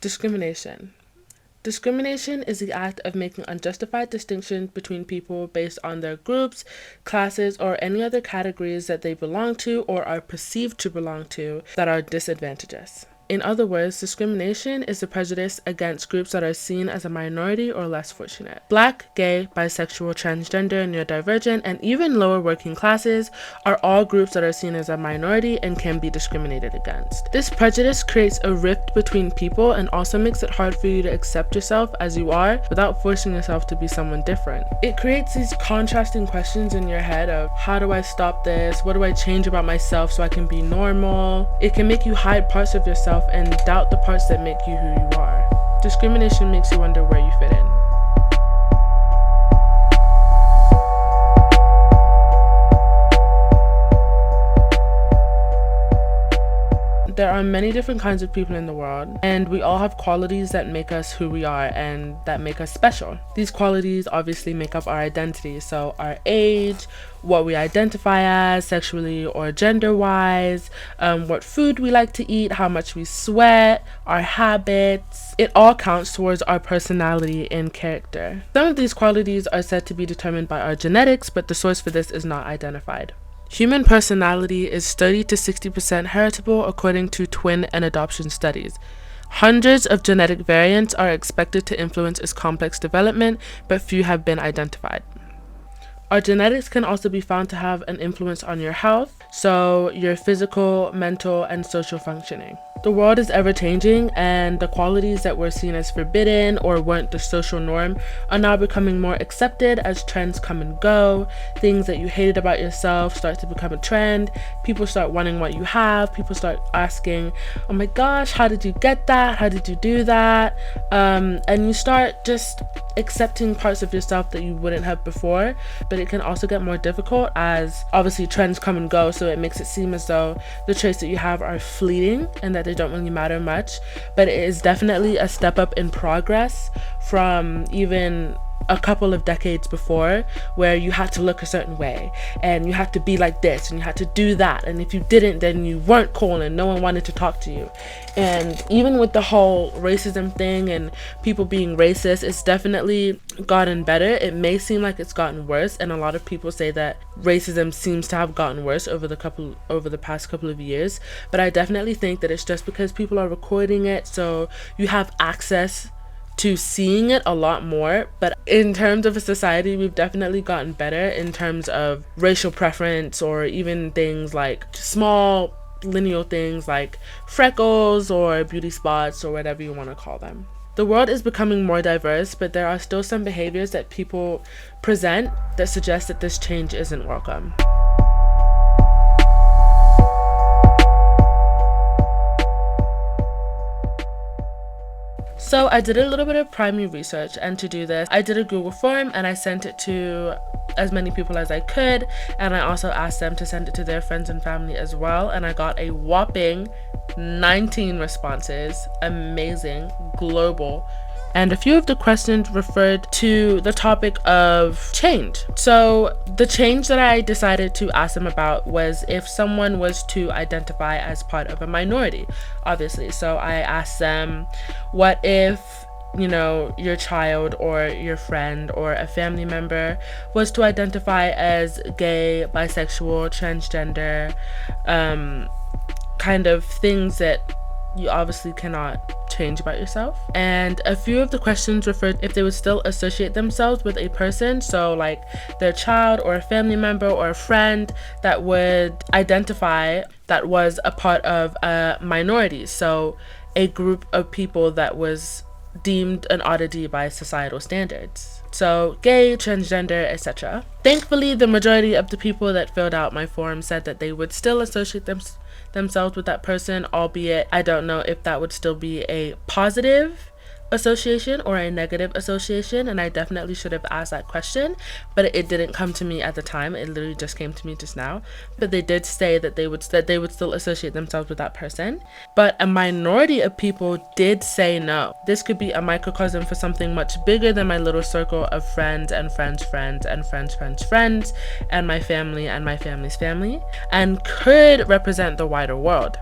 Discrimination. Discrimination is the act of making unjustified distinctions between people based on their groups, classes, or any other categories that they belong to or are perceived to belong to that are disadvantageous. In other words, discrimination is the prejudice against groups that are seen as a minority or less fortunate. Black, gay, bisexual, transgender, neurodivergent, and even lower working classes are all groups that are seen as a minority and can be discriminated against. This prejudice creates a rift between people and also makes it hard for you to accept yourself as you are without forcing yourself to be someone different. It creates these contrasting questions in your head of, how do I stop this? What do I change about myself so I can be normal? It can make you hide parts of yourself and doubt the parts that make you who you are. Discrimination makes you wonder where you fit in. There are many different kinds of people in the world, and we all have qualities that make us who we are and that make us special. These qualities obviously make up our identity, so our age, what we identify as sexually or gender-wise, what food we like to eat, how much we sweat, our habits. It all counts towards our personality and character. Some of these qualities are said to be determined by our genetics, but the source for this is not identified. Human personality is 30 to 60% heritable according to twin and adoption studies. Hundreds of genetic variants are expected to influence its complex development, but few have been identified. Our genetics can also be found to have an influence on your health, so your physical, mental, and social functioning. The world is ever changing, and the qualities that were seen as forbidden or weren't the social norm are now becoming more accepted as trends come and go. Things that you hated about yourself start to become a trend. People start wanting what you have. People start asking, oh my gosh, how did you get that? How did you do that? And you start just accepting parts of yourself that you wouldn't have before. But it can also get more difficult as obviously trends come and go, so it makes it seem as though the traits that you have are fleeting and that they don't really matter much. But it is definitely a step up in progress from even a couple of decades before, where you had to look a certain way and you had to be like this and you had to do that, and if you didn't, then you weren't cool and no one wanted to talk to you. And even with the whole racism thing and people being racist, it's definitely gotten better. It may seem like it's gotten worse, and a lot of people say that racism seems to have gotten worse over the past couple of years, but I definitely think that it's just because people are recording it, so you have access to seeing it a lot more. But in terms of a society, we've definitely gotten better in terms of racial preference, or even things like small lineal things like freckles or beauty spots or whatever you want to call them. The world is becoming more diverse, but there are still some behaviors that people present that suggest that this change isn't welcome. So I did a little bit of primary research, and to do this, I did a Google form and I sent it to as many people as I could, and I also asked them to send it to their friends and family as well, and I got a whopping 19 responses. Amazing, global. And a few of the questions referred to the topic of change. So the change that I decided to ask them about was if someone was to identify as part of a minority, obviously. So I asked them, what if, you know, your child or your friend or a family member was to identify as gay, bisexual, transgender, kind of things that you obviously cannot change about yourself. And a few of the questions referred if they would still associate themselves with a person, so like their child or a family member or a friend that would identify that was a part of a minority, so a group of people that was deemed an oddity by societal standards. So gay, transgender, etc. Thankfully, the majority of the people that filled out my form said that they would still associate themselves with that person, albeit I don't know if that would still be a positive association or a negative association, and I definitely should have asked that question, but it didn't come to me at the time. It literally just came to me just now. But they did say that they would still associate themselves with that person. But a minority of people did say no. This could be a microcosm for something much bigger than my little circle of friends and friends' friends and friends' friends and my family and my family's family, and could represent the wider world.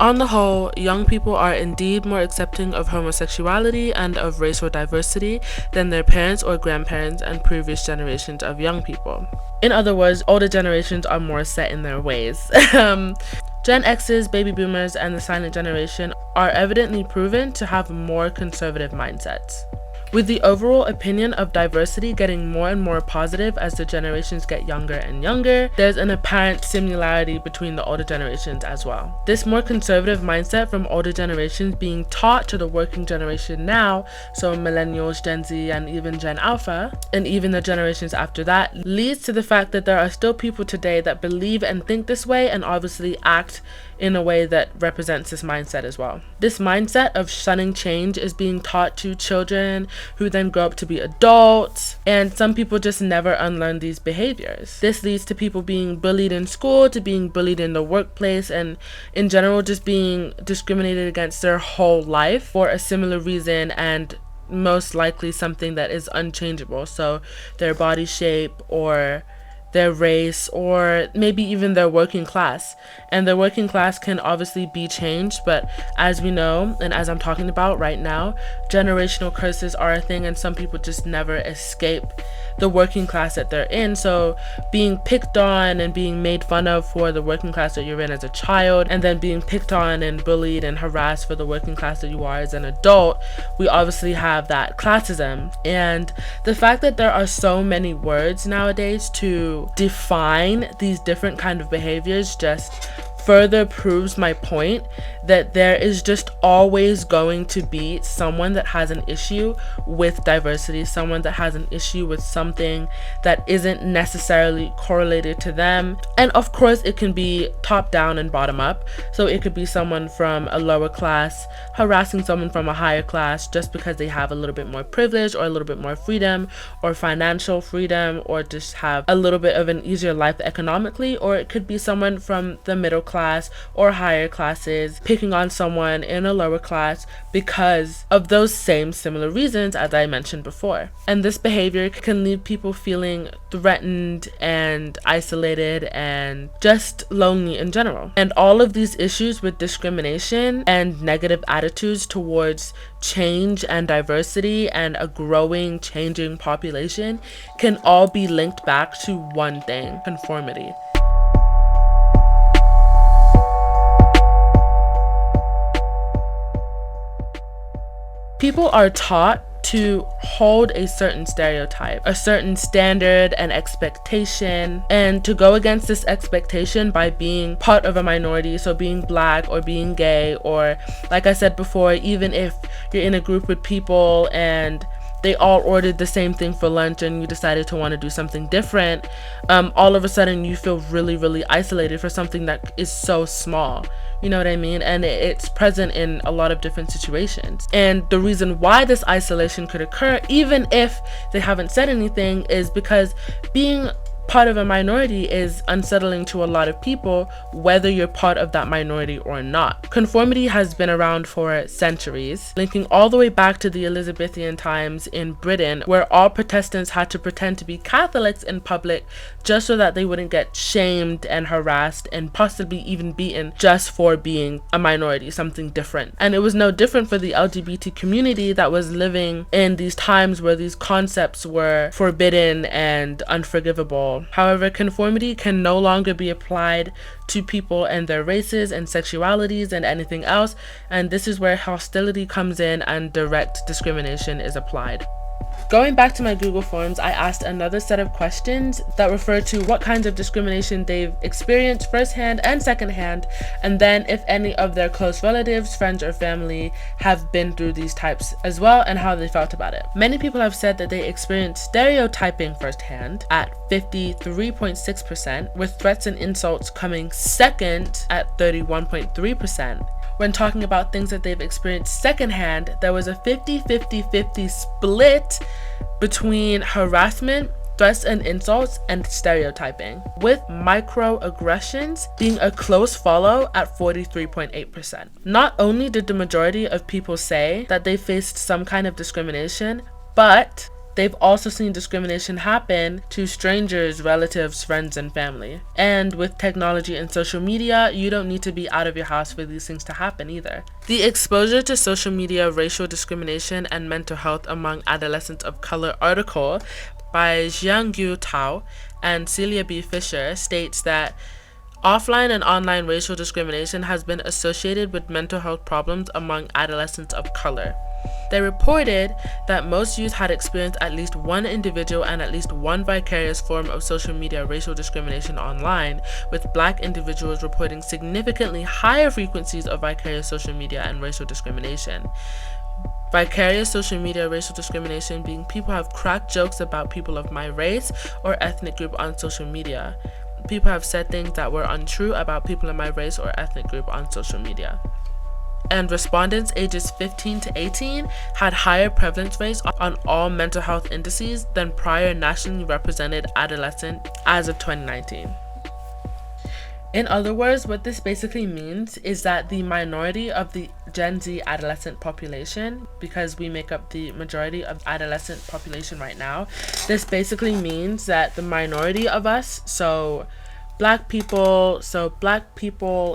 On the whole, young people are indeed more accepting of homosexuality and of racial diversity than their parents or grandparents and previous generations of young people. In other words, older generations are more set in their ways. Gen X's, baby boomers, and the silent generation are evidently proven to have more conservative mindsets. With the overall opinion of diversity getting more and more positive as the generations get younger and younger, there's an apparent similarity between the older generations as well. This more conservative mindset from older generations being taught to the working generation now, so millennials, Gen Z, and even Gen Alpha, and even the generations after that, leads to the fact that there are still people today that believe and think this way and obviously act in a way that represents this mindset as well. This mindset of shunning change is being taught to children who then grow up to be adults, and some people just never unlearn these behaviors. This leads to people being bullied in school, to being bullied in the workplace, and in general just being discriminated against their whole life for a similar reason, and most likely something that is unchangeable. So their body shape or their race, or maybe even their working class. And their working class can obviously be changed, but as we know, and as I'm talking about right now, generational curses are a thing, and some people just never escape the working class that they're in. So being picked on and being made fun of for the working class that you're in as a child, and then being picked on and bullied and harassed for the working class that you are as an adult, we obviously have that classism. And the fact that there are so many words nowadays to define these different kind of behaviors just further proves my point that there is just always going to be someone that has an issue with diversity, someone that has an issue with something that isn't necessarily correlated to them. And of course, it can be top down and bottom up. So it could be someone from a lower class harassing someone from a higher class just because they have a little bit more privilege or a little bit more freedom or financial freedom, or just have a little bit of an easier life economically. Or it could be someone from the middle class or higher classes picking on someone in a lower class because of those same similar reasons as I mentioned before. And this behavior can leave people feeling threatened and isolated and just lonely in general. And all of these issues with discrimination and negative attitudes towards change and diversity and a growing, changing population can all be linked back to one thing: conformity. People are taught to hold a certain stereotype, a certain standard and expectation, and to go against this expectation by being part of a minority, so being black or being gay, or like I said before, even if you're in a group with people and they all ordered the same thing for lunch and you decided to want to do something different, all of a sudden you feel really, really isolated for something that is so small. You know what I mean? And it's present in a lot of different situations. And the reason why this isolation could occur, even if they haven't said anything, is because being part of a minority is unsettling to a lot of people, whether you're part of that minority or not. Conformity has been around for centuries, linking all the way back to the Elizabethan times in Britain, where all Protestants had to pretend to be Catholics in public just so that they wouldn't get shamed and harassed and possibly even beaten just for being a minority, something different. And it was no different for the LGBT community that was living in these times where these concepts were forbidden and unforgivable. However, conformity can no longer be applied to people and their races and sexualities and anything else, and this is where hostility comes in and direct discrimination is applied. Going back to my Google Forms, I asked another set of questions that refer to what kinds of discrimination they've experienced firsthand and secondhand, and then if any of their close relatives, friends, or family have been through these types as well and how they felt about it. Many people have said that they experienced stereotyping firsthand at 53.6%, with threats and insults coming second at 31.3%. When talking about things that they've experienced secondhand, there was a 50-50-50 split between harassment, threats and insults, and stereotyping, with microaggressions being a close follow at 43.8%. Not only did the majority of people say that they faced some kind of discrimination, but they've also seen discrimination happen to strangers, relatives, friends, and family. And with technology and social media, you don't need to be out of your house for these things to happen either. The exposure to social media, racial discrimination, and mental health among adolescents of color article by Jiangyu Tao and Celia B. Fisher states that offline and online racial discrimination has been associated with mental health problems among adolescents of color. They reported that most youth had experienced at least one individual and at least one vicarious form of social media racial discrimination online, with Black individuals reporting significantly higher frequencies of vicarious social media and racial discrimination. Vicarious social media racial discrimination being people have cracked jokes about people of my race or ethnic group on social media. People have said things that were untrue about people of my race or ethnic group on social media. And respondents ages 15 to 18 had higher prevalence rates on all mental health indices than prior nationally represented adolescent as of 2019. In other words, what this basically means is that the minority of the Gen Z adolescent population, because we make up the majority of adolescent population right now, this basically means that the minority of us, so Black people,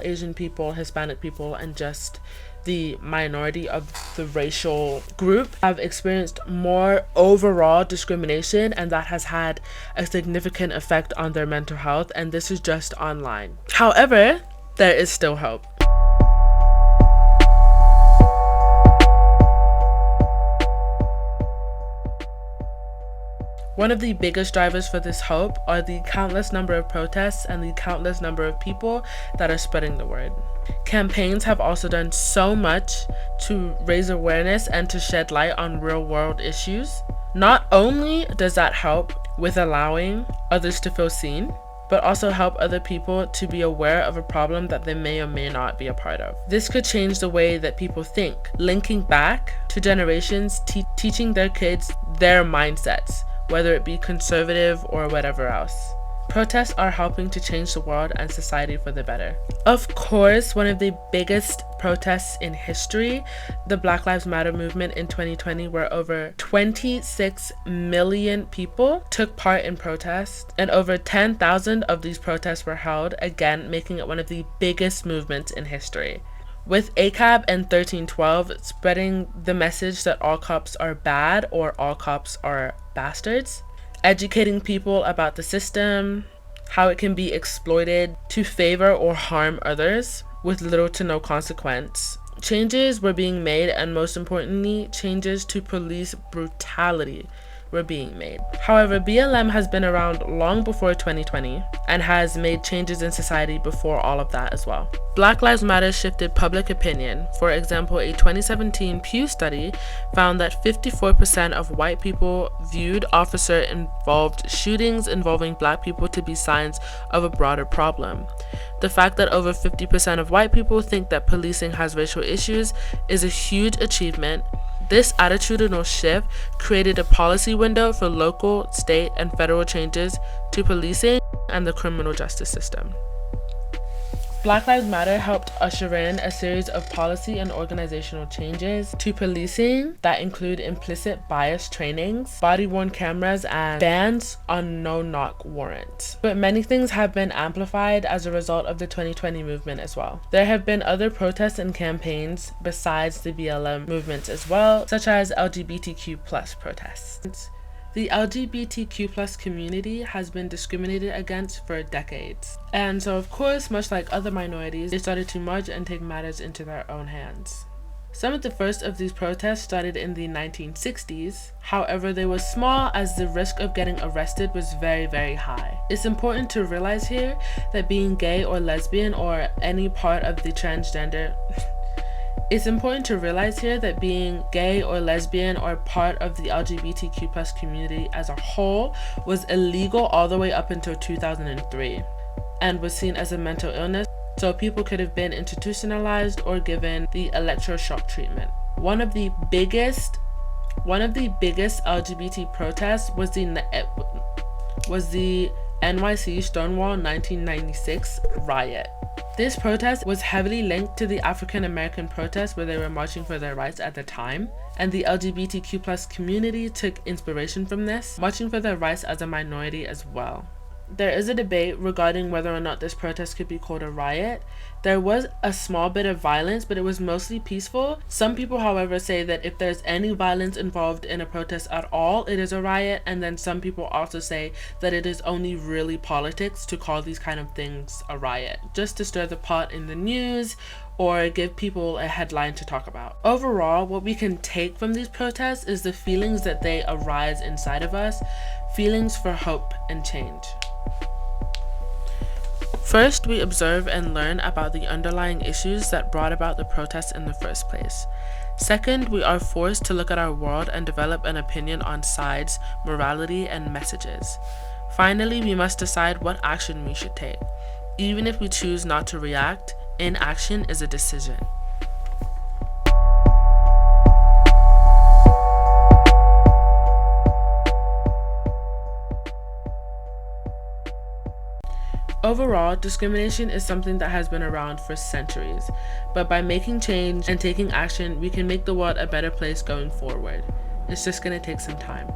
Asian people, Hispanic people, and just the minority of the racial group have experienced more overall discrimination, and that has had a significant effect on their mental health, and this is just online. However, there is still hope. One of the biggest drivers for this hope are the countless number of protests and the countless number of people that are spreading the word. Campaigns have also done so much to raise awareness and to shed light on real-world issues. Not only does that help with allowing others to feel seen, but also help other people to be aware of a problem that they may or may not be a part of. This could change the way that people think, linking back to generations teaching their kids their mindsets, whether it be conservative or whatever else. Protests are helping to change the world and society for the better. Of course, one of the biggest protests in history, the Black Lives Matter movement in 2020, where over 26 million people took part in protests, and over 10,000 of these protests were held, again making it one of the biggest movements in history. With ACAB and 1312 spreading the message that all cops are bad or all cops are bastards, educating people about the system, how it can be exploited to favor or harm others with little to no consequence. Changes were being made, and most importantly, changes to police brutality were being made. However, BLM has been around long before 2020 and has made changes in society before all of that as well. Black Lives Matter shifted public opinion. For example, a 2017 Pew study found that 54% of white people viewed officer-involved shootings involving Black people to be signs of a broader problem. The fact that over 50% of white people think that policing has racial issues is a huge achievement. This attitudinal shift created a policy window for local, state, and federal changes to policing and the criminal justice system. Black Lives Matter helped usher in a series of policy and organizational changes to policing that include implicit bias trainings, body-worn cameras, and bans on no-knock warrants. But many things have been amplified as a result of the 2020 movement as well. There have been other protests and campaigns besides the BLM movements as well, such as LGBTQ+ protests. The LGBTQ+ community has been discriminated against for decades. And so of course, much like other minorities, they started to march and take matters into their own hands. Some of the first of these protests started in the 1960s. However, they were small as the risk of getting arrested was very, very high. It's important to realize here that being gay or lesbian or any part of the transgender It's important to realize here that being gay or lesbian or part of the LGBTQ+ community as a whole was illegal all the way up until 2003 and was seen as a mental illness, so people could have been institutionalized or given the electroshock treatment. One of the biggest LGBT protests was the NYC Stonewall 1996 riot. This protest was heavily linked to the African American protests where they were marching for their rights at the time, and the LGBTQ+ community took inspiration from this, marching for their rights as a minority as well. There is a debate regarding whether or not this protest could be called a riot. There was a small bit of violence, but it was mostly peaceful. Some people, however, say that if there's any violence involved in a protest at all, it is a riot, and then some people also say that it is only really politics to call these kind of things a riot, just to stir the pot in the news or give people a headline to talk about. Overall, what we can take from these protests is the feelings that they arise inside of us, feelings for hope and change. First, we observe and learn about the underlying issues that brought about the protests in the first place. Second, we are forced to look at our world and develop an opinion on sides, morality, and messages. Finally, we must decide what action we should take. Even if we choose not to react, inaction is a decision. Overall, discrimination is something that has been around for centuries, but by making change and taking action, we can make the world a better place going forward. It's just gonna take some time.